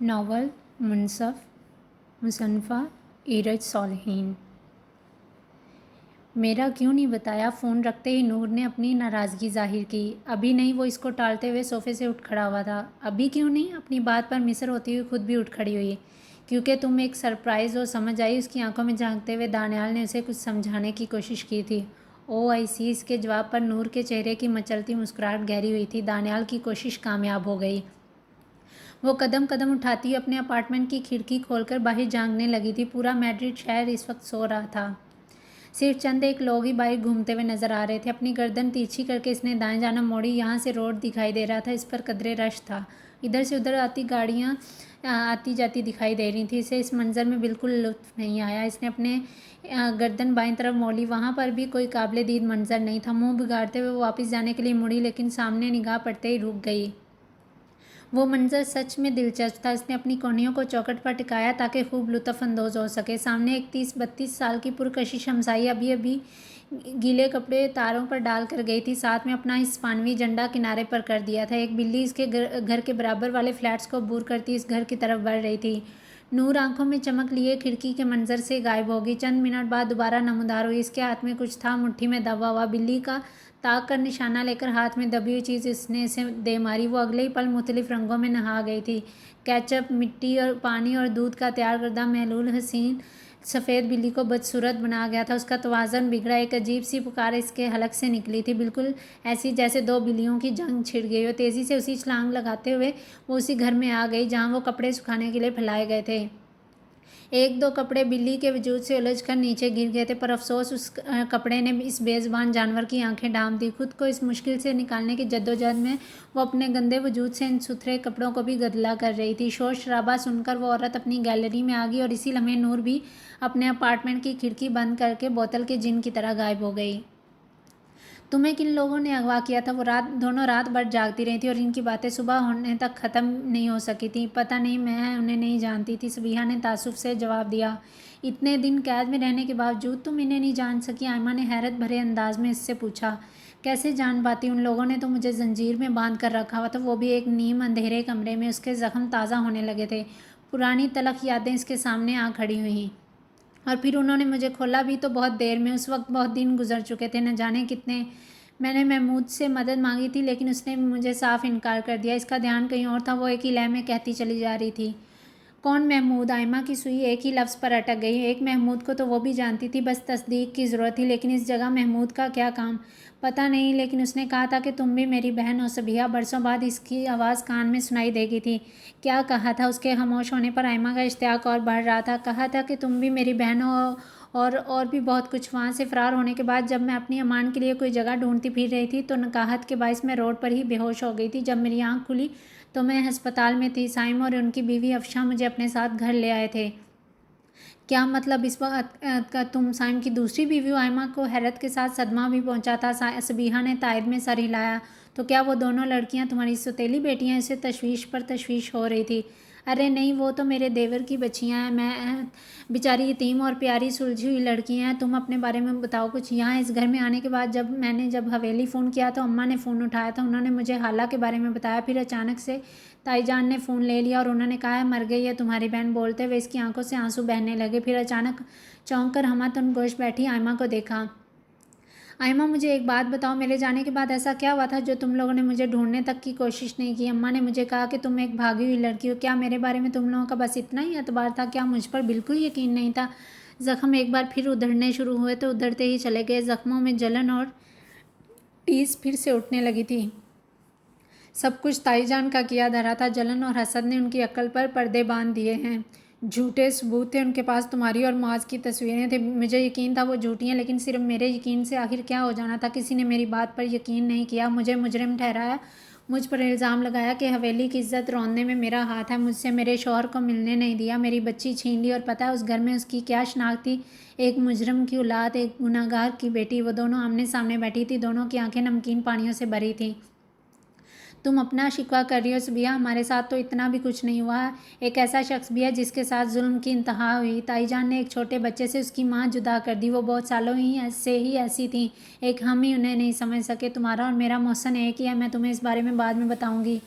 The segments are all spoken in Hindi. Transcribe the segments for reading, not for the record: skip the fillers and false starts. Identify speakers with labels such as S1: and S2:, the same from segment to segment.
S1: नावल मुनसफ़ मुसन्फ़ा इरज सालेहीन। मेरा क्यों नहीं बताया? फ़ोन रखते ही नूर ने अपनी नाराज़गी ज़ाहिर की। अभी नहीं, वो इसको टालते हुए सोफ़े से उठ खड़ा हुआ था। अभी क्यों नहीं? अपनी बात पर मिसर होती हुई खुद भी उठ खड़ी हुई। क्योंकि तुम एक सरप्राइज़ हो, समझ आई? उसकी आंखों में झांकते हुए दानियाल ने उसे कुछ समझाने की कोशिश की थी। ओह आई सी। इसके जवाब पर नूर के चेहरे की मचलती मुस्कुराहट गहरी हुई थी। दानियाल की कोशिश कामयाब हो गई। वो कदम कदम उठाती हुई अपने अपार्टमेंट की खिड़की खोलकर बाहर झांकने लगी थी। पूरा मैड्रिड शहर इस वक्त सो रहा था। सिर्फ चंद एक लोग ही बाहर घूमते हुए नजर आ रहे थे। अपनी गर्दन तिरछी करके इसने दाएं जाना मोड़ी। यहाँ से रोड दिखाई दे रहा था, इस पर कदरे रश था। इधर से उधर आती गाड़ियाँ आती जाती दिखाई दे रही थी। इसे इस मंजर में बिल्कुल लुत्फ नहीं आया। इसने अपने गर्दन बाईं तरफ मोड़ी। वहाँ पर भी कोई काबिले दीद मंजर नहीं था। मुंह बिगाड़ते हुए वो वापस जाने के लिए मुड़ी, लेकिन सामने निगाह पड़ते ही रुक गई। वो मंजर सच में दिलचस्प था। इसने अपनी कोहनियों को चौखट पर टिकाया ताकि खूब लुत्फ़अंदोज़ हो सके। सामने एक 30-32 साल की पुरकशिश हमसाई अभी अभी गीले कपड़े तारों पर डाल कर गई थी। साथ में अपना हिस्पानवी झंडा किनारे पर कर दिया था। एक बिल्ली इसके घर के बराबर वाले फ्लैट्स को बूर करती इस घर की तरफ बढ़ रही थी। नूर आंखों में चमक लिए खिड़की के मंजर से गायब होगी। चंद मिनट बाद दोबारा नमूदार हुई। इसके हाथ में कुछ था, मुट्ठी में दबा हुआ। बिल्ली का ताक कर निशाना लेकर हाथ में दबी हुई चीज़ इसने इसे दे मारी। वो अगले ही पल मुख्तलिफ रंगों में नहा गई थी। केचप, मिट्टी और पानी और दूध का तैयार करदा महलूल हसीन सफ़ेद बिल्ली को बदसूरत बना गया था। उसका तवाज़ुन बिगड़ा। एक अजीब सी पुकार इसके हलक से निकली थी, बिल्कुल ऐसी जैसे दो बिल्लियों की जंग छिड़ गई हो। तेज़ी से उसी छलांग लगाते हुए वो उसी घर में आ गई जहाँ वो कपड़े सुखाने के लिए फैलाए गए थे। एक दो कपड़े बिल्ली के वजूद से उलझकर नीचे गिर गए थे, पर अफसोस उस कपड़े ने इस बेज़ुबान जानवर की आंखें ढांप दी। खुद को इस मुश्किल से निकालने की जद्दोजहद में वो अपने गंदे वजूद से इन सुथरे कपड़ों को भी गदला कर रही थी। शोर शराबा सुनकर वो औरत अपनी गैलरी में आ गई और इसी लम्हे नूर भी अपने अपार्टमेंट की खिड़की बंद करके बोतल के जिन की तरह गायब हो गई। तुम्हें किन लोगों ने अगवा किया था? वो दोनों रात भर जागती रही थी और इनकी बातें सुबह होने तक ख़त्म नहीं हो सकी थी। पता नहीं, मैं उन्हें नहीं जानती थी, सबीहा ने तासुफ से जवाब दिया। इतने दिन कैद में रहने के बावजूद तुम इन्हें नहीं जान सकी? आयमा ने हैरत भरे अंदाज में इससे पूछा। कैसे जान पाती? उन लोगों ने तो मुझे जंजीर में बांध कर रखा हुआ था, वो भी एक नीम अंधेरे कमरे में। उसके जख्म ताज़ा होने लगे थे। पुरानी तलख यादें इसके सामने आ खड़ी हुई। और फिर उन्होंने मुझे खोला भी तो बहुत देर में। उस वक्त बहुत दिन गुजर चुके थे, न जाने कितने। मैंने महमूद से मदद मांगी थी, लेकिन उसने मुझे साफ इनकार कर दिया। इसका ध्यान कहीं और था। वो एक ही लय में कहती चली जा रही थी। कौन महमूद? आयमा की सुई एक ही लफ्ज़ पर अटक गई। एक महमूद को तो वो भी जानती थी, बस तस्दीक की ज़रूरत थी। लेकिन इस जगह महमूद का क्या काम? पता नहीं, लेकिन उसने कहा था कि तुम भी मेरी बहन हो सबिहा। बरसों बाद इसकी आवाज़ कान में सुनाई देगी थी। क्या कहा था? उसके खामोश होने पर आयमा का इश्तियाक और बढ़ रहा था। कहा था कि तुम भी मेरी बहन हो, और भी बहुत कुछ। वहाँ से फ़रार होने के बाद जब मैं अपनी अमान के लिए कोई जगह ढूंढती फिर रही थी तो नकाहत के बायस मैं रोड पर ही बेहोश हो गई थी। जब मेरी आँख खुली तो मैं अस्पताल में थी। साइम और उनकी बीवी अफशा मुझे अपने साथ घर ले आए थे। क्या मतलब? इस वक्त का तुम साइम की दूसरी बीवी हो? आयमा को हैरत के साथ सदमा भी पहुंचा था। सबीहा ने तायद में सर हिलाया। तो क्या वो दोनों लड़कियां तुम्हारी सौतेली बेटियां? इसे तशवीश पर तशवीश हो रही थी। अरे नहीं, वो तो मेरे देवर की बच्चियां हैं। मैं बेचारी यतीम और प्यारी सुलझी हुई लड़कियां हैं। तुम अपने बारे में बताओ कुछ। यहाँ इस घर में आने के बाद जब हवेली फ़ोन किया तो अम्मा ने फ़ोन उठाया था। उन्होंने मुझे हाला के बारे में बताया। फिर अचानक से ताईजान ने फ़ोन ले लिया और उन्होंने कहा है मर गई है तुम्हारी बहन। बोलते हुए इसकी आंखों से आंसू बहने लगे। फिर अचानक चौंक कर हमा तनगोश बैठी आयमा को देखा। आयमा, मुझे एक बात बताओ, मेरे जाने के बाद ऐसा क्या हुआ था जो तुम लोगों ने मुझे ढूंढने तक की कोशिश नहीं की? अम्मा ने मुझे कहा कि तुम एक भागी हुई लड़की हो। क्या मेरे बारे में तुम लोगों का बस इतना ही एतबार था? क्या मुझ पर बिल्कुल यकीन नहीं था? जख्म एक बार फिर उधड़ने शुरू हुए तो उधड़ते ही चले गए। जख्मों में जलन और टीस फिर से उठने लगी थी। सब कुछ ताईजान का किया धरा था। जलन और हसद ने उनकी अक्ल पर पर्दे बांध दिए हैं। झूठे सबूत थे उनके पास। तुम्हारी और माज की तस्वीरें थी। मुझे यकीन था वो झूठी हैं, लेकिन सिर्फ मेरे यकीन से आखिर क्या हो जाना था? किसी ने मेरी बात पर यकीन नहीं किया। मुझे मुजरिम ठहराया। मुझ पर इल्ज़ाम लगाया कि हवेली की इज्जत रौंदने में मेरा हाथ है। मुझसे मेरे शौहर को मिलने नहीं दिया। मेरी बच्ची छीन ली। और पता है उस घर में उसकी क्या शनाख्त थी? एक मुजरिम की औलाद, एक गुनाहगार की बेटी। वो दोनों आमने सामने बैठी थी। दोनों की आंखें नमकीन पानियों से भरी थीं। तुम अपना शिकवा कर रही हो सबिया, हमारे साथ तो इतना भी कुछ नहीं हुआ। एक ऐसा शख्स भी है जिसके साथ जुल्म की इंतहा हुई। ताईजान ने एक छोटे बच्चे से उसकी माँ जुदा कर दी। वो बहुत सालों से ही ऐसी थी। एक हम ही उन्हें नहीं समझ सके। तुम्हारा और मेरा मोहसन एक ही है। मैं तुम्हें इस बारे में बाद में बताऊंगी।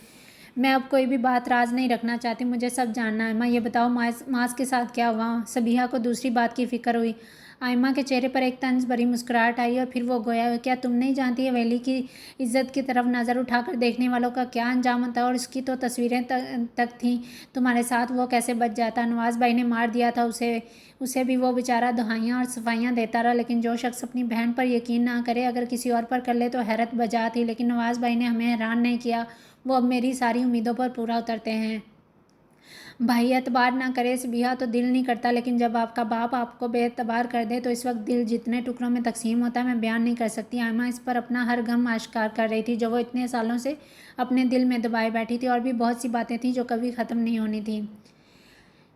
S1: मैं अब कोई भी बात राज नहीं रखना चाहती, मुझे सब जानना है। माँ ये बताओ, मास के साथ क्या हुआ? सबीहा को दूसरी बात की फिक्र हुई। आयमा के चेहरे पर एक तंज भरी मुस्कुराहट आई और फिर वो गोया, क्या तुम नहीं जानती है वैली की इज्जत की तरफ नज़र उठाकर देखने वालों का क्या अंजाम होता है? और उसकी तो तस्वीरें तक थीं तुम्हारे साथ, वो कैसे बच जाता? नवाज भाई ने मार दिया था उसे उसे भी वो बेचारा दुहाइयाँ और सफाइयाँ देता रहा। लेकिन जो शख्स अपनी बहन पर यकीन ना करे, अगर किसी और पर कर ले तो हैरत बजा थी। लेकिन नवाज भाई ने हमें हैरान नहीं किया, वो अब मेरी सारी उम्मीदों पर पूरा उतरते हैं। भाई एतबार ना करे बिहा तो दिल नहीं करता, लेकिन जब आपका बाप आपको बेएतबार कर दे तो इस वक्त दिल जितने टुकड़ों में तकसीम होता है मैं बयान नहीं कर सकती। आयमा इस पर अपना हर गम आश्कार कर रही थी जो वो इतने सालों से अपने दिल में दबाए बैठी थी। और भी बहुत सी बातें थीं जो कभी ख़त्म नहीं होनी थी।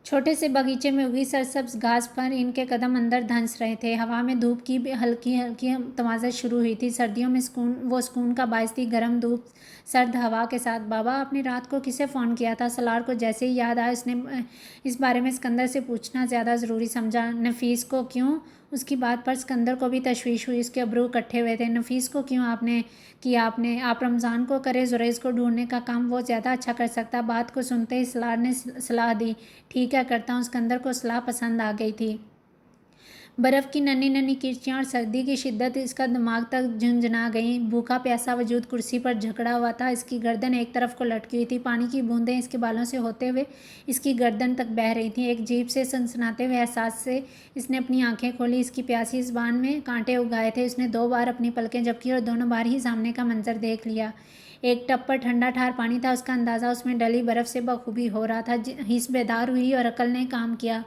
S1: छोटे से बगीचे में उगी सरसब्ज घास पर इनके कदम अंदर धंस रहे थे। हवा में धूप की भी हल्की हल्की तमाज़त शुरू हुई थी। सर्दियों में सुकून का बायस थी, गर्म धूप सर्द हवा के साथ। बाबा आपने रात को किसे फ़ोन किया था? सलार को जैसे ही याद आया उसने इस बारे में सिकंदर से पूछना ज़्यादा ज़रूरी समझा। नफीस को क्यों? उसकी बात पर सिकंदर को भी तशवीश हुई, उसके अब्रू इकट्ठे हुए थे। नफीस को क्यों आपने किया? आप रमज़ान को करे, जुरैज़ को ढूंढने का काम वो ज़्यादा अच्छा कर सकता। बात को सुनते ही सलार ने सलाह दी, ठीक है करता हूँ। सिकंदर को सलाह पसंद आ गई थी। बर्फ़ की नन्ही नन्ही किरचियाँ और सर्दी की शिद्दत इसका दिमाग तक झुंझुना गई। भूखा प्यासा वजूद कुर्सी पर झकड़ा हुआ था, इसकी गर्दन एक तरफ को लटकी हुई थी। पानी की बूंदें इसके बालों से होते हुए इसकी गर्दन तक बह रही थीं। एक जीभ से सनसनाते हुए एहसास से इसने अपनी आंखें खोली। इसकी प्यासी ज़ुबान में कांटे उगाए थे। उसने 2 बार अपनी पलकें झपकी और दोनों बार ही सामने का मंजर देख लिया। एक टप पर ठंडा ठार पानी था, उसका अंदाज़ा उसमें डली बर्फ़ से बखूबी हो रहा था। हिस्स बेदार हुई और अकल ने काम किया।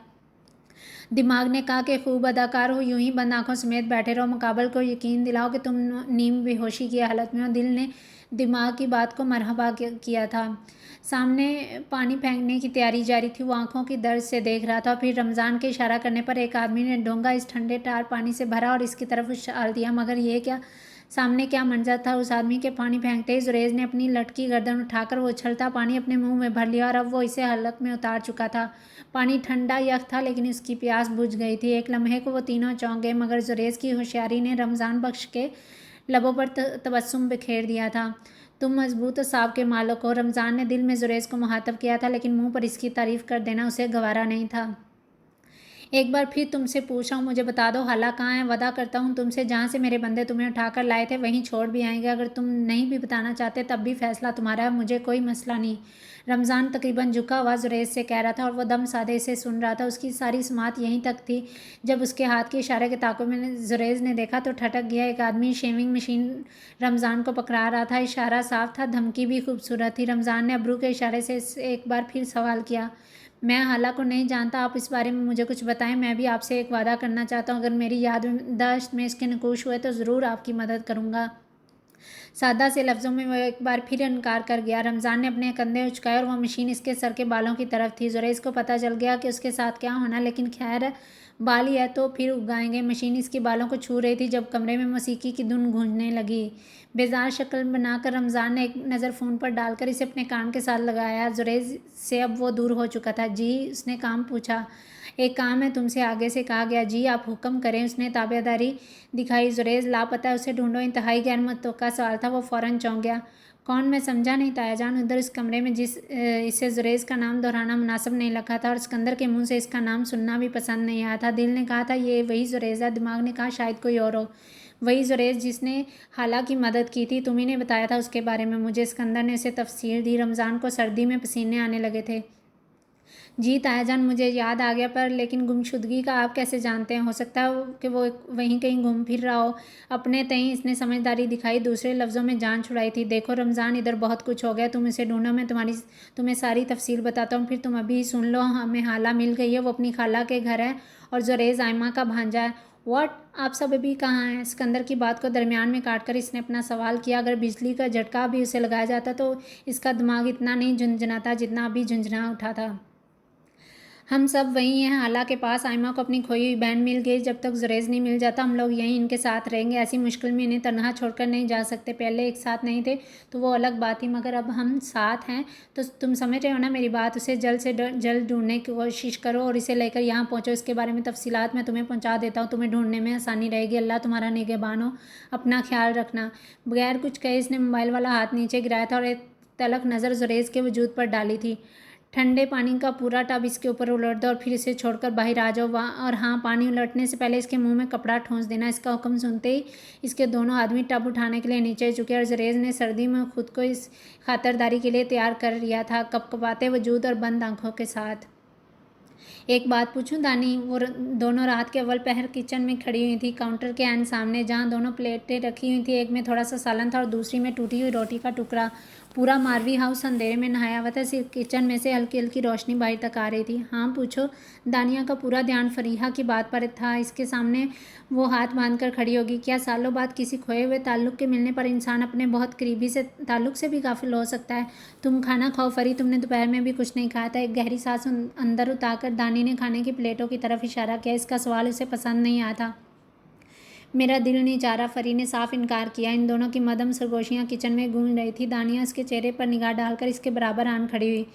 S1: दिमाग ने कहा कि खूब अदाकार हो, यूं ही बंद आंखों समेत बैठे रहो, मुकाबल को यकीन दिलाओ कि तुम नीम बेहोशी की हालत में हो। दिल ने दिमाग की बात को मरहबा किया था। सामने पानी फेंकने की तैयारी जारी थी। वो आंखों की दर्द से देख रहा था। फिर रमज़ान के इशारा करने पर एक आदमी ने डोंगा इस ठंडे टार पानी से भरा और इसकी तरफ उछाल दिया। मगर ये क्या, सामने क्या मंजर था? उस आदमी के पानी फेंकते ही जुरैज़ ने अपनी लटकी गर्दन उठाकर वो उछलता पानी अपने मुंह में भर लिया और अब वो इसे हलक में उतार चुका था। पानी ठंडा यख था, लेकिन उसकी प्यास बुझ गई थी। एक लम्हे को वो तीनों चौंक गए, मगर जुरैज़ की होशियारी ने रमज़ान बख्श के लबों पर तबस्सुम बिखेर दिया था। तुम मजबूत साब के मालिक हो। रमज़ान ने दिल में जुरैज़ को मुखातब किया था, लेकिन मुंह पर इसकी तारीफ कर देना उसे गवारा नहीं था। एक बार फिर तुमसे पूछ रहा हूँ, मुझे बता दो हाला कहाँ है? वादा करता हूँ तुमसे, जहाँ से मेरे बंदे तुम्हें उठाकर लाए थे वहीं छोड़ भी आएंगे। अगर तुम नहीं भी बताना चाहते तब भी फैसला तुम्हारा है, मुझे कोई मसला नहीं। रमज़ान तकरीबन झुका हुआ जुरैज़ से कह रहा था और वह दम साधे से सुन रहा था। उसकी सारी समात यहीं तक थी। जब उसके हाथ के इशारे के ताक़ुब में जुरैज़ ने देखा तो ठटक गया। एक आदमी शेविंग मशीन रमज़ान को पकड़ा रहा था। इशारा साफ था, धमकी भी खूबसूरत थी। रमज़ान ने अब्रू के इशारे से एक बार फिर सवाल किया, मैं हाला को नहीं जानता, आप इस बारे में मुझे कुछ बताएं। मैं भी आपसे एक वादा करना चाहता हूँ, अगर मेरी याददाश्त में इसके नकूश हुए तो ज़रूर आपकी मदद करूँगा। सादा से लफ्ज़ों में वो एक बार फिर इनकार कर गया। रमज़ान ने अपने कंधे उचकाए और वह मशीन इसके सर के बालों की तरफ थी। जुरैज़ को पता चल गया कि उसके साथ क्या होना, लेकिन खैर बाल ही है तो फिर उगाएंगे। मशीन इसके बालों को छू रही थी जब कमरे में मौसीकी की धुन गूंजने लगी। बेजार शक्ल बनाकर रमज़ान ने एक नज़र फ़ोन पर डालकर इसे अपने कान के साथ लगाया। जुरैज़ से अब वो दूर हो चुका था। जी, उसने काम पूछा। एक काम है तुमसे, आगे से कहा गया। जी, आप हुक्म करें। उसने ताबेदारी दिखाई। जुरैज़ लापता है, उसे ढूंढो। इंतहाई गैर मुतवक्का सवाल था। वो फ़ौरन चौंक गया। कौन? मैं समझा नहीं ताया जान। उधर इस कमरे में इसे जुरैज़ का नाम दोहराना मुनासिब नहीं लगा था और सिकंदर के मुंह से इसका नाम सुनना भी पसंद नहीं आया था। दिल ने कहा था ये वही जुरैज़ है, दिमाग ने कहा शायद कोई और हो। वही जुरैज़ जिसने हाला की मदद की थी, तुम्ही ने बताया था उसके बारे में मुझे। सिकंदर ने उसे तफसील दी। रमज़ान को सर्दी में पसीने आने लगे थे। जी तायाजान, मुझे याद आ गया, पर लेकिन गुमशुदगी का आप कैसे जानते हैं? हो सकता है कि वो वहीं कहीं घूम फिर रहा हो। अपने तई इसने समझदारी दिखाई, दूसरे लफ्ज़ों में जान छुड़ाई थी। देखो रमज़ान, इधर बहुत कुछ हो गया, तुम इसे ढूंढो, मैं तुम्हें सारी तफसील बताता हूँ, फिर तुम अभी सुन लो। हमें हाला मिल गई है, वो अपनी खाला के घर है और जुरैज़ आयमा का भांजा है। व्हाट? आप सब अभी कहाँ हैं? सिकंदर की बात को दरमियान में काटकर इसने अपना सवाल किया। अगर बिजली का झटका भी उसे लगाया जाता तो इसका दिमाग इतना नहीं झुंझुनाता जितना अभी झुंझुना उठा था। हम सब वहीं हैं हाला के पास। आयमा को अपनी खोई हुई बहन मिल गई। जब तक जुरैज़ नहीं मिल जाता हम लोग यहीं इनके साथ रहेंगे। ऐसी मुश्किल में इन्हें तनहा छोड़कर नहीं जा सकते। पहले एक साथ नहीं थे तो वो अलग बात थी, मगर अब हम साथ हैं तो तुम समझ रहे हो ना मेरी बात। उसे जल्द से जल्द ढूंढने की कोशिश करो और इसे लेकर यहाँ पहुँचो। इसके बारे में तफसीलात मैं तुम्हें पहुँचा देता हूँ, तुम्हें ढूंढने में आसानी रहेगी। अल्लाह तुम्हारा निगहबान हो, अपना ख्याल रखना। बगैर कुछ कहे इसने मोबाइल वाला हाथ नीचे गिराया था और एक तलक नज़र जुरेज के वजूद पर डाली थी। ठंडे पानी का पूरा टब इसके ऊपर उलट दो और फिर इसे छोड़कर बाहर आ जाओ। और हाँ, पानी उलटने से पहले इसके मुंह में कपड़ा ठूंस देना। इसका हुक्म सुनते ही इसके दोनों आदमी टब उठाने के लिए नीचे झुके और जुरेज ने सर्दी में खुद को इस खातिरदारी के लिए तैयार कर लिया था, कपकपाते वजूद और बंद आंखों के साथ। एक बात पूछूं दानी? वो दोनों रात के अव्वल पहर किचन में खड़ी हुई थी, काउंटर के एंड सामने, जहाँ दोनों प्लेटें रखी हुई थी। एक में थोड़ा सा सालन था और दूसरी में टूटी हुई रोटी का टुकड़ा। पूरा मारवी हाउस अंधेरे में नहाया हुआ था, सिर्फ किचन में से हल्की हल्की रोशनी बाहर तक आ रही थी। हाँ पूछो। दानिया का पूरा ध्यान फरीहा की बात पर था। इसके सामने वो हाथ बांध कर खड़ी होगी क्या? सालों बाद किसी खोए हुए ताल्लुक़ के मिलने पर इंसान अपने बहुत करीबी से ताल्लुक़ से भी गाफिल हो सकता है। तुम खाना खाओ फरी, तुमने दोपहर में भी कुछ नहीं खाया था। एक गहरी सांस अंदर उतारकर दानी ने खाने की प्लेटों की तरफ इशारा किया। इसका सवाल उसे पसंद नहीं आता। मेरा दिल नहीं चाह रहा, फरी ने साफ इनकार किया। इन दोनों की मदम सरगोशियाँ किचन में गूंज रही थी। दानिया उसके चेहरे पर निगाह डालकर इसके बराबर आन खड़ी हुई।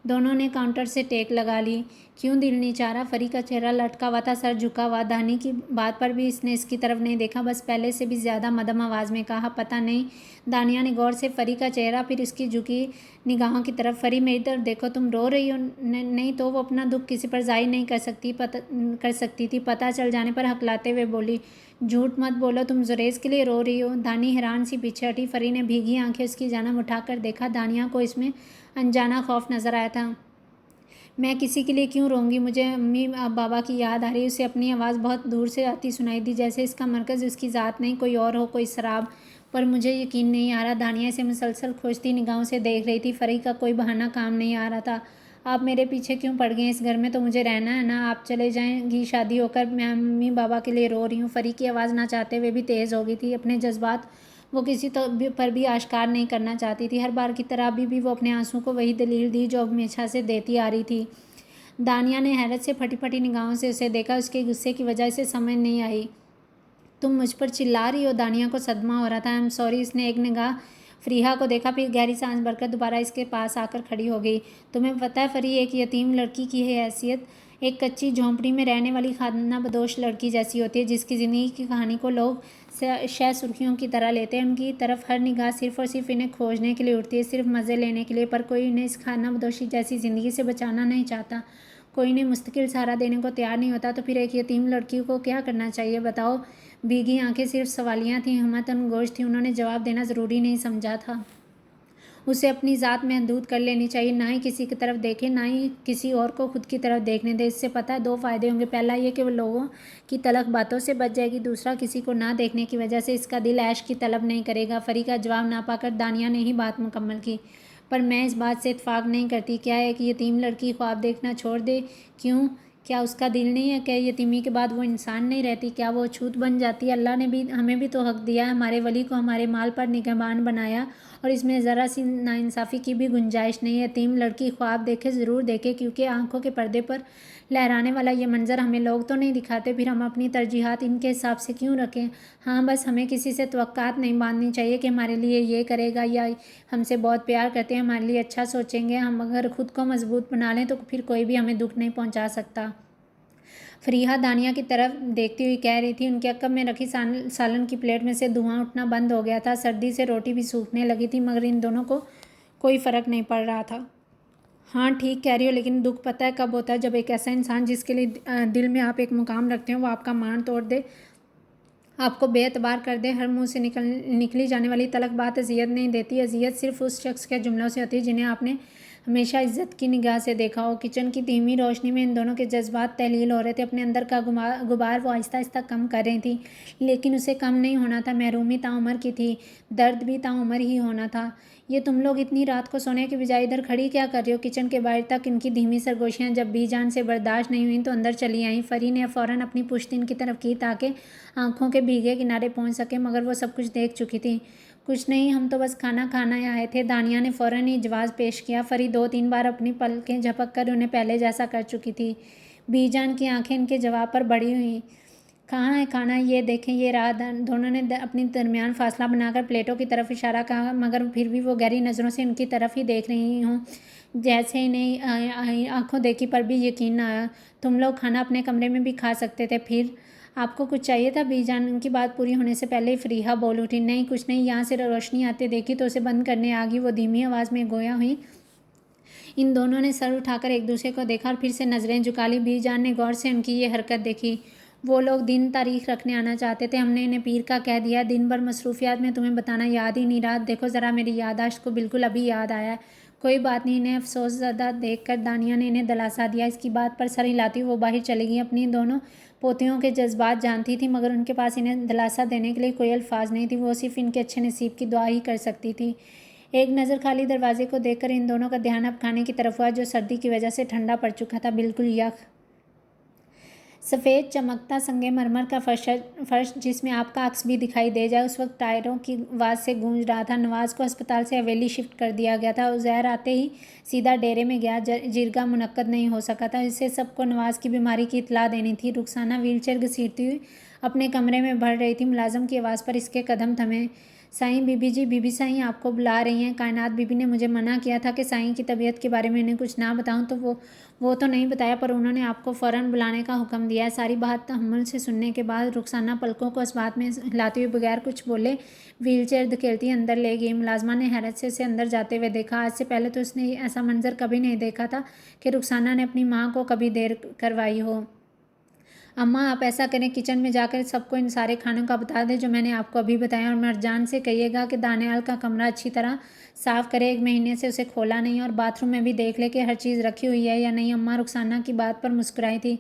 S1: दोनों ने काउंटर से टेक लगा ली। क्यों दिल नहीं चाह रहा? फरी का चेहरा लटका हुआ था, सर झुका हुआ। दानी की बात पर भी इसने इसकी तरफ नहीं देखा, बस पहले से भी ज़्यादा मदम आवाज़ में कहा, पता नहीं। दानिया ने गौर से फरी का चेहरा, फिर उसकी झुकी निगाहों की तरफ। फरी मेरी तरफ देखो, तुम रो रही हो? नहीं तो वो अपना दुख किसी पर जाहिर नहीं कर सकती थी। पता चल जाने पर हकलाते हुए बोली, झूठ मत बोलो, तुम जुरेज के लिए रो रही हो? दानी हैरान सी पीछे हटी। फरी ने भीगी आंखें उसकी जानब उठाकर देखा। दानिया को इसमें अनजाना खौफ नजर आया था। मैं किसी के लिए क्यों रोऊंगी? मुझे अम्मी बाबा की याद आ रही। उसे अपनी आवाज़ बहुत दूर से आती सुनाई दी, जैसे इसका मरकज़ उसकी ज़ात नहीं कोई और हो, कोई शराब। पर मुझे यकीन नहीं आ रहा। दानिया इसे मुसलसल खोजती निगाहों से देख रही थी। फरी का कोई बहाना काम नहीं आ रहा था। आप मेरे पीछे क्यों पड़ गए? इस घर में तो मुझे रहना है ना। आप चले जाएंगी शादी होकर, मैं अम्मी बाबा के लिए रो रही हूँ। फरी की आवाज़ ना चाहते हुए भी तेज़ हो गई थी। अपने जज्बात वो किसी तो पर भी आश्कार नहीं करना चाहती थी। हर बार की तरह अभी वो अपने आंसू को वही दलील दी जो हमेशा से देती आ रही थी। दानिया ने हैरत से फटी फटी निगाहों से उसे देखा। उसके गुस्से की वजह से समझ नहीं आई। तुम मुझ पर चिल्ला रही हो? दानिया को सदमा हो रहा था। I am sorry. इसने एक निगाह फरीहा को देखा, फिर गहरी सांस भरकर दोबारा इसके पास आकर खड़ी हो गई। तुम्हें पता है फरी, एक यतीम लड़की की हैसियत एक कच्ची झोंपड़ी में रहने वाली खाना बदोश लड़की जैसी होती है, जिसकी ज़िंदगी की कहानी को लोग शायद सुर्खियों की तरह लेते हैं। उनकी तरफ हर निगाह सिर्फ और सिर्फ इन्हें खोजने के लिए उठती है, सिर्फ मज़े लेने के लिए। पर कोई इन्हें इस खाना बदोशी जैसी ज़िंदगी से बचाना नहीं चाहता। कोई इन्हें मुस्तकिल सहारा देने को तैयार नहीं होता। तो फिर एक यतीम लड़की को क्या करना चाहिए बताओ? भीगी आंखें सिर्फ सवालियाँ थीं, हिम्मत अनगोश थी। उन्होंने जवाब देना ज़रूरी नहीं समझा था। उसे अपनी ज़ात महदूद कर लेनी चाहिए, ना ही किसी की तरफ देखे, ना ही किसी और को खुद की तरफ देखने दे। इससे पता है दो फ़ायदे होंगे। पहला ये कि वो लोगों की तलख बातों से बच जाएगी। दूसरा, किसी को ना देखने की वजह से इसका दिल ऐश की तलब नहीं करेगा। फरी का जवाब ना पाकर दानिया ने ही बात मुकम्मल की। पर मैं इस बात से इत्फाक नहीं करती। क्या है कि यतीम लड़की ख्वाब देखना छोड़ दे? क्यों? क्या उसका दिल नहीं है? क्या यतीमी के बाद वो इंसान नहीं रहती? क्या वो छूत बन जाती है? अल्लाह ने भी हमें भी तो हक दिया है। हमारे वली को हमारे माल पर निगहबान बनाया और इसमें ज़रा सी नाइंसाफ़ी की भी गुंजाइश नहीं है। यतीम लड़की ख्वाब देखे, ज़रूर देखे, क्योंकि आंखों के पर्दे पर लहराने वाला ये मंज़र हमें लोग तो नहीं दिखाते। फिर हम अपनी तरजीहात इनके हिसाब से क्यों रखें? हाँ, बस हमें किसी से तवक्कात नहीं बांधनी चाहिए कि हमारे लिए ये करेगा या हमसे बहुत प्यार करते हैं, हमारे लिए अच्छा सोचेंगे। हम अगर खुद को मजबूत बना लें तो फिर कोई भी हमें दुख नहीं पहुँचा सकता। फरीहा दानिया की तरफ देखती हुई कह रही थी। उनके अक्ब में रखी सालन की प्लेट में से धुआं उठना बंद हो गया था। सर्दी से रोटी भी सूखने लगी थी, मगर इन दोनों को कोई फ़र्क नहीं पड़ रहा था। हाँ ठीक कह रही हो, लेकिन दुख पता है कब होता है? जब एक ऐसा इंसान जिसके लिए दिल में आप एक मुकाम रखते हो वो आपका मान तोड़ दे, आपको बेएतबार कर दे। हर मुंह से निकली जाने वाली तलक बात अजियत नहीं देती। अजियत सिर्फ उस शख्स के जुमलों से होती है जिन्हें आपने हमेशा इज्जत की निगाह से देखा हो। किचन की धीमी रोशनी में इन दोनों के जज्बात तहलील हो रहे थे। अपने अंदर का गुबार वो आहिस्ता आहिस्ता कम कर रही थी, लेकिन उसे कम नहीं होना था। महरूमी ताउम्र की थी, दर्द भी ताउम्र ही होना था। ये तुम लोग इतनी रात को सोने के बजाय इधर खड़ी क्या कर रही हो? किचन के बाहर तक इनकी धीमी सरगोशियाँ जब बीजान से बर्दाश्त नहीं हुई तो अंदर चली आईं। फरी ने फ़ौरन अपनी पुश्त इनकी तरफ की ताकि आंखों के भीगे किनारे पहुंच सके, मगर वो सब कुछ देख चुकी थी। कुछ नहीं, हम तो बस खाना खाना आए थे। दानिया ने फ़ौरन ही जवाब पेश किया। फरी 2-3 बार अपनी पलकें झपक कर उन्हें पहले जैसा कर चुकी थी। बीजान की आंखें इनके जवाब पर बड़ी हुई। कहाँ है खाना? ये देखें, ये रहा। दोनों ने अपनी दरमियान फासला बनाकर प्लेटों की तरफ इशारा कहा, मगर फिर भी वो गहरी नज़रों से उनकी तरफ ही देख रही हूँ, जैसे इन्हें आंखों देखी पर भी यकीन ना आया। तुम लोग खाना अपने कमरे में भी खा सकते थे। फिर आपको कुछ चाहिए था? बीजान उनकी बात पूरी होने से पहले ही फ़रीहा बोल उठी। नहीं कुछ नहीं, यहाँ से रोशनी आते देखी तो उसे बंद करने आ गई, वो धीमी आवाज़ में गोया हुई। इन दोनों ने सर उठाकर एक दूसरे को देखा और फिर से नज़रें झुका ली। बीजान ने गौर से उनकी ये हरकत देखी। वो लोग दिन तारीख रखने आना चाहते थे, हमने इन्हें पीर का कह दिया। दिन भर मसरूफियात में तुम्हें बताना याद ही नहीं रहा। देखो ज़रा मेरी याददाश्त को बिल्कुल अभी याद आया है। कोई बात नहीं। इन्हें अफसोसज़दा देखकर दानिया ने इन्हें दिलासा दिया। इसकी बात पर सर हिलाती वो बाहर चली गई। अपनी दोनों पोतियों के जज्बात जानती थी, मगर उनके पास इन्हें दिलासा देने के लिए कोई अल्फाज नहीं थी। वो सिर्फ इनके अच्छे नसीब की दुआ ही कर सकती थी। एक नज़र खाली दरवाजे को देखकर इन दोनों का ध्यान अब खाने की तरफ हुआ, जो सर्दी की वजह से ठंडा पड़ चुका था। बिल्कुल यख सफ़ेद चमकता संगमरमर का फर्श जिसमें आपका अक्स भी दिखाई दे जाए। उस वक्त टायरों की आवाज़ से गूंज रहा था। नवाज़ को अस्पताल से हवेली शिफ्ट कर दिया गया था। उज़ैर आते ही सीधा डेरे में गया। जिरगा मुनक्कद नहीं हो सका था। इससे सबको नवाज़ की बीमारी की इत्तला देनी थी। रुखसाना व्हीलचेयर घसीटती हुई अपने कमरे में बढ़ रही थी। मुलाजम की आवाज़ पर इसके कदम थमे। साईं बीबी जी, बीबी साईं आपको बुला रही हैं। कायनात बीबी ने मुझे मना किया था कि साईं की तबीयत के बारे में इन्हें कुछ ना बताऊं, तो वो तो नहीं बताया, पर उन्होंने आपको फ़ौरन बुलाने का हुक्म दिया है। सारी बात तहम्मुल से सुनने के बाद रुखसाना पलकों को इस बात में हिलाते हुए बगैर कुछ बोले व्हीलचेयर धकेलती अंदर ले गई। मुलाजमा ने हैरत से उसे अंदर जाते हुए देखा। आज से पहले तो उसने ऐसा मंजर कभी नहीं देखा था कि रुखसाना ने अपनी माँ को कभी देर करवाई हो। अम्मा आप ऐसा करें, किचन में जाकर सबको इन सारे खानों का बता दें जो मैंने आपको अभी बताया, और मरजान से कहिएगा कि दानियाल का कमरा अच्छी तरह साफ़ करे। 1 महीने से उसे खोला नहीं, और बाथरूम में भी देख ले कि हर चीज़ रखी हुई है या नहीं। अम्मा रुखसाना की बात पर मुस्कुराई थी।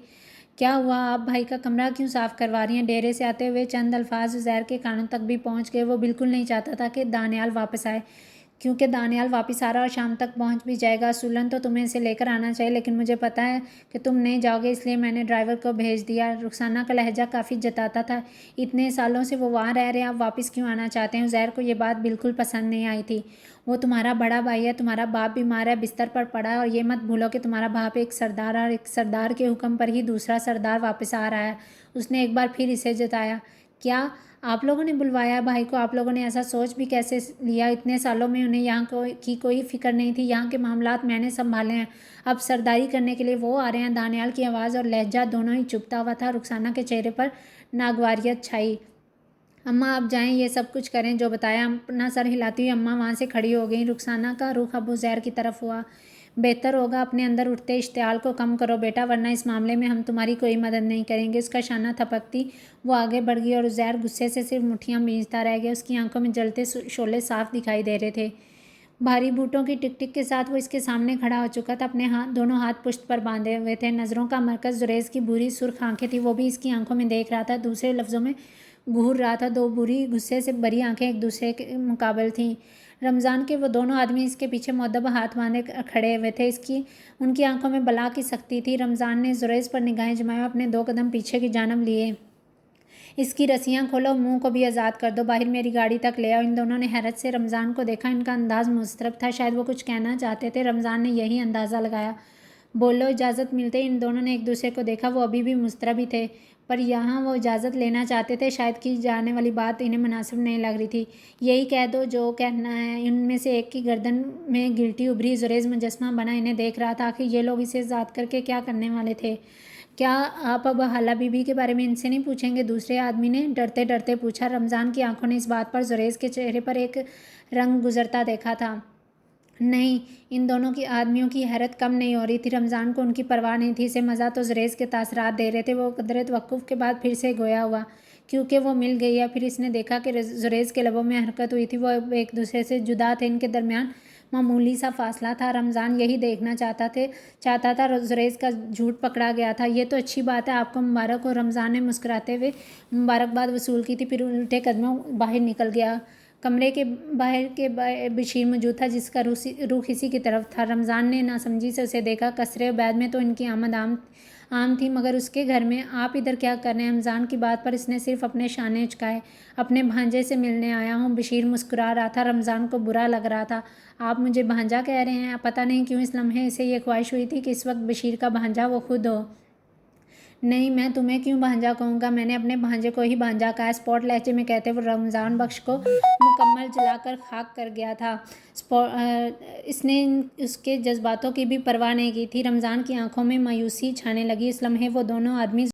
S1: क्या हुआ, आप भाई का कमरा क्यों साफ़ करवा रही हैं? डेरे से आते हुए चंद अल्फाज उज़ैर के कानों तक भी पहुँच गए। वो बिल्कुल नहीं चाहता था कि दानियाल वापस आए, क्योंकि दानियाल वापस आ रहा और शाम तक पहुंच भी जाएगा। सुलन तो तुम्हें इसे लेकर आना चाहिए, लेकिन मुझे पता है कि तुम नहीं जाओगे, इसलिए मैंने ड्राइवर को भेज दिया। रुखसाना का लहजा काफ़ी जताता था। इतने सालों से वो वहाँ रह रहे हैं, आप वापस क्यों आना चाहते हैं? उज़ैर को ये बात बिल्कुल पसंद नहीं आई थी। वो तुम्हारा बड़ा भाई है, तुम्हारा बाप बीमार है, बिस्तर पर पड़ा है, और ये मत भूलो कि तुम्हारा बाप एक सरदार है, और एक सरदार के हुक्म पर ही दूसरा सरदार वापस आ रहा है। उसने एक बार फिर इसे जताया। क्या आप लोगों ने बुलवाया भाई को? आप लोगों ने ऐसा सोच भी कैसे लिया? इतने सालों में उन्हें यहाँ की कोई फिक्र नहीं थी। यहाँ के मामलात मैंने संभाले हैं, अब सरदारी करने के लिए वो आ रहे हैं। दानियाल की आवाज़ और लहजा दोनों ही चुभता हुआ था। रुखसाना के चेहरे पर नागवारियत छाई। अम्मा आप जाएं, ये सब कुछ करें जो बताया। अपना सर हिलाती हुई अम्मा वहाँ से खड़ी हो गई। रुखसाना का रुख अब उज़ैर की तरफ हुआ। बेहतर होगा अपने अंदर उठते इश्तियाल को कम करो बेटा, वरना इस मामले में हम तुम्हारी कोई मदद नहीं करेंगे। उसका शाना थपकती वो आगे बढ़ गई, और उज़ैर गुस्से से सिर्फ मुठ्ठियाँ भींचता रह गया। उसकी आंखों में जलते शोले साफ दिखाई दे रहे थे। भारी बूटों की टिक टिक के साथ वो इसके सामने खड़ा हो चुका था। अपने दोनों हाथ पुश्त पर बांधे हुए थे। नज़रों का मरकज़ जुरैज़ की बुरी सुर्ख आंखें थी, वो भी इसकी आंखों में देख रहा था। दूसरे लफ्ज़ों में घूर रहा था। दो बुरी गुस्से से भरी आंखें एक दूसरे के मुकाबल थीं। रमज़ान के वो दोनों आदमी इसके पीछे मुअद्दब हाथ बांधे खड़े हुए थे। उनकी आंखों में बला की सख्ती थी। रमज़ान ने जुरैज़ पर निगाहें जमाया, अपने 2 कदम पीछे की जानब लिए। इसकी रस्सियाँ खोलो, मुंह को भी आज़ाद कर दो, बाहर मेरी गाड़ी तक ले आओ। इन दोनों ने हैरत से रमज़ान को देखा। इनका अंदाज़ मुस्तरब था, शायद वो कुछ कहना चाहते थे। रमज़ान ने यही अंदाज़ा लगाया। बोलो। इजाज़त मिलते ही इन दोनों ने एक दूसरे को देखा। वो अभी भी मुस्तरब ही थे, पर यहाँ वो इजाज़त लेना चाहते थे। शायद की जाने वाली बात इन्हें मुनासिब नहीं लग रही थी। यही कह दो जो कहना है। इनमें से एक की गर्दन में गिल्टी उभरी। जुरैज़ मुजस्समा बना इन्हें देख रहा था। आखिर ये लोग इसे ज़ाद करके क्या करने वाले थे? क्या आप अब हाला बीबी के बारे में इनसे नहीं पूछेंगे? दूसरे आदमी ने डरते डरते पूछा। रमज़ान की आंखों ने इस बात पर जुरैज़ के चेहरे पर एक रंग गुजरता देखा था। नहीं। इन दोनों की आदमियों की हैरत कम नहीं हो रही थी। रमज़ान को उनकी परवाह नहीं थी। इसे मज़ा तो जुरैज़ के तासरात दे रहे थे। वो कदरे तवक्कुफ़ के बाद फिर से गोया हुआ, क्योंकि वो मिल गई है। फिर इसने देखा कि जुरैज़ के लबों में हरकत हुई थी। वो एक दूसरे से जुदा थे। इनके दरमियान मामूली सा फासला था। रमज़ान यही देखना चाहता था जुरैज़ का झूठ पकड़ा गया था। ये तो अच्छी बात है, आपको मुबारक हो। रमज़ान ने मुस्कुराते हुए मुबारकबाद वसूल की थी, फिर उल्टे कदमों बाहर निकल गया। कमरे के बाहर बशीर मौजूद था, जिसका रुख इसी की तरफ था। रमज़ान ने नासमझी से उसे देखा। कसरे बैद में तो इनकी आमद आम थी, मगर उसके घर में आप इधर क्या कर रहे हैं? रमज़ान की बात पर इसने सिर्फ अपने शाने उचकाए। अपने भांजे से मिलने आया हूँ। बशीर मुस्कुरा रहा था। रमज़ान को बुरा लग रहा था। आप मुझे भांजा कह रहे हैं? पता नहीं क्यों इस लम्हे इसे ये ख्वाहिश हुई थी कि इस वक्त बशीर का भांजा वो खुद हो। नहीं, मैं तुम्हें क्यों भांजा कहूँगा? मैंने अपने भांजे को ही भांजा कहा। स्पॉट लहजे में कहते वो रमज़ान बख्श को मुकम्मल जलाकर खाक कर गया था। इसने उसके जज्बातों की भी परवाह नहीं की थी। रमज़ान की आंखों में मायूसी छाने लगी। इस लम्हे वो दोनों आदमी